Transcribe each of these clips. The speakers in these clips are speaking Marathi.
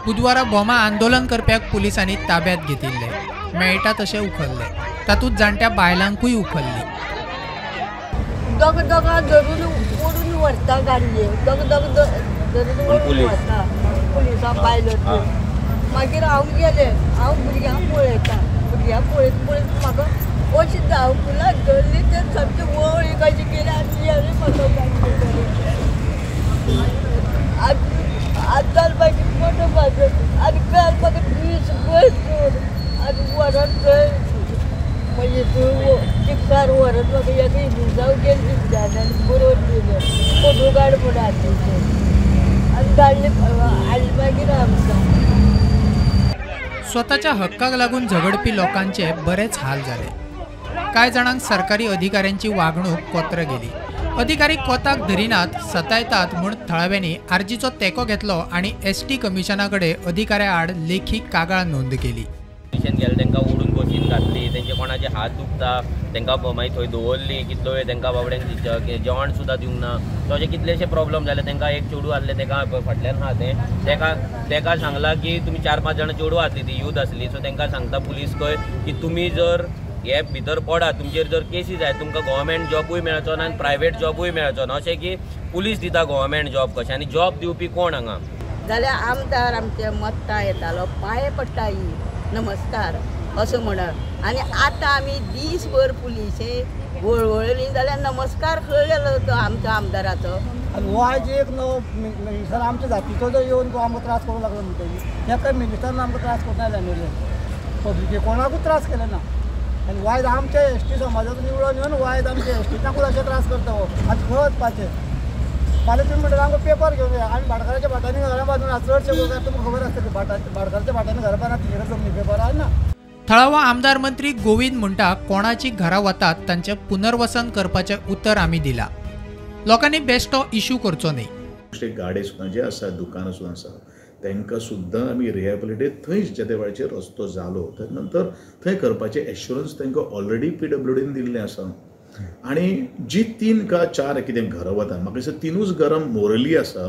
बुधवारा बोमा आंदोलन करप्याक पुलिसांनी ताब्यात घेतिल्ले, मेळटा तशें उखल्ले। तातूंत जाणट्या बायलांकूय उखल्ली। दोगां धरून ओडून व्हरता गाडये, दोगां धरून ओडून व्हरता पुलिसां बायलो। मागीर हांव गेलें, हांव भुरग्यांक पळयत म्हाका अशें धांवकुला धरली ते सामकी वळी कशी केली आनी म्हाका आतां मागीर फोटो बाजून आनी काल म्हाका दीस बसून आनी व्हरत थंय मागीर चिक्कार व्हरत म्हाका एक इनिजाव गेली आनी बरोवन दिलें फोटो काड म्हणून हाडले आनी धाडले हाडले मागीर आमकां। स्वताच्या हक्काक लागून झगडपी लोकांचे बरेच हाल झाले। कांय जाणांक सरकारी अधिकाऱ्यांची वागणूक कोत्र गेली। अधिकारी कोताक धरिनात, सतायतात म्हूण थळाव्यांनी आर्जीचो तेको घेतलो आनी एसटी कमिशनाकडे अधिकाऱ्या आड लेखी कागाळ नोंद केली। गेले तांकां ओडून बसीन घातली, तेंचे कोणाचे हात दुखता तांकां मागीर थंय दवरली, कितलो वेळ तांकां बाबड्यांक जेवण सुद्दां दिवंक ना। तशें कितलेशे प्रॉब्लेम जाले। तांकां एक चेडूं आहलें, ताका फाटल्यान आहा ताका सांगलां की तुमी 4-5 जाणां चेडूं आसली, ती यूथ आसली, सो तांकां सांगता पुलीस खंय की तुमी जर हे भितर पडात, तुमचेर जर केसी जाय तुमकां गव्हर्मेंट जॉबूय मेळचो ना आनी प्रायवेट जॉबूय मेळचो ना। अशें की पुलीस दिता गव्हर्मेंट जॉब कशें, आनी जॉब दिवपी कोण हांगा? जाल्यार आमदार आमचे मत्ता येतालो, पांये पडटा ही नमस्कार असो म्हणून। आनी आतां आमी दीसभर पुलिशे वळवळली जाल्यार नमस्कार खंय गेलो तो आमचो आमदाराचो? आनी हो आयज एक नवो मिनिस्टर आमच्या जातीचो जो येवन तो आमकां त्रास करूंक लागलो म्हणटकीर हेका मिनिस्टरान आमकां त्रास करना जालें, पब्लिके कोणाकूच त्रास केले ना। आनी वायद आमच्या एसटी समाजाचो निवडून येवन वायद आमच्या एसटीच्याकूच अशें त्रास करता हो। आतां खंय वचपाचें? फाल्यां तुमी म्हणटा आमकां पेपर घेवन या, आमी भाटकाराच्या भाटांनी घरां बांदून चडशे गोंयकार तुमकां खबर आसता की भाटकाराच्या भाटांनी घरां बांदतात तिकडे जमनी पेपर आहे ना। थळावो आमदार मंत्री गोविंद म्हणटा कोणाची घरां वतात तांचें पुनर्वसन करपाचें उतर आमी दिलां। लोकांनी बेश्टो इश्यू करचो न्ही। गाडे सुद्दां जे आसा, दुकानां सुद्दां आसा, तांकां सुद्दां आमी रिहेबिलिटेट थंय ज्या त्या वेळाचेर रस्तो जालो त्या नंतर थंय करपाचें एश्युरन्स तांकां ऑलरेडी PWDन दिल्लें आसा। आनी जी 3 का 4 कितें घरां वता, म्हाका दिसता 3ूच घरां मोरली आसा,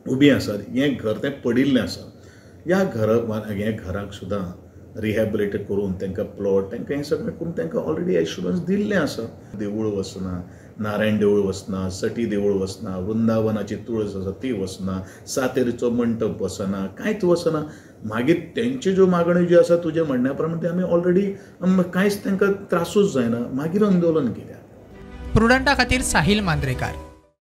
उबी आसात, हें घर तें पडिल्लें आसा। ह्या घराक सुद्दां रिहेबिलिटेट करून तांकां प्लॉट तांकां हें सगळें करून तांकां ऑलरेडी एश्युरन्स दिल्लें आसा। देवूळ वचना, नारायण देवूळ वचना, सटी देवूळ वचना, वृंदावनाची तुळस आसा ती वचना, सातेरीचो मंटप वचना, कांयच वचना। मागीर तेंच्यो ज्यो मागण्यो ज्यो आसा तुजे म्हणण्या प्रमाणे आमी ऑलरेडी कांयच तांकां त्रासूच जायना, मागीर आंदोलन कित्याक? प्रुडंटा खातीर साहिल मांद्रेकार।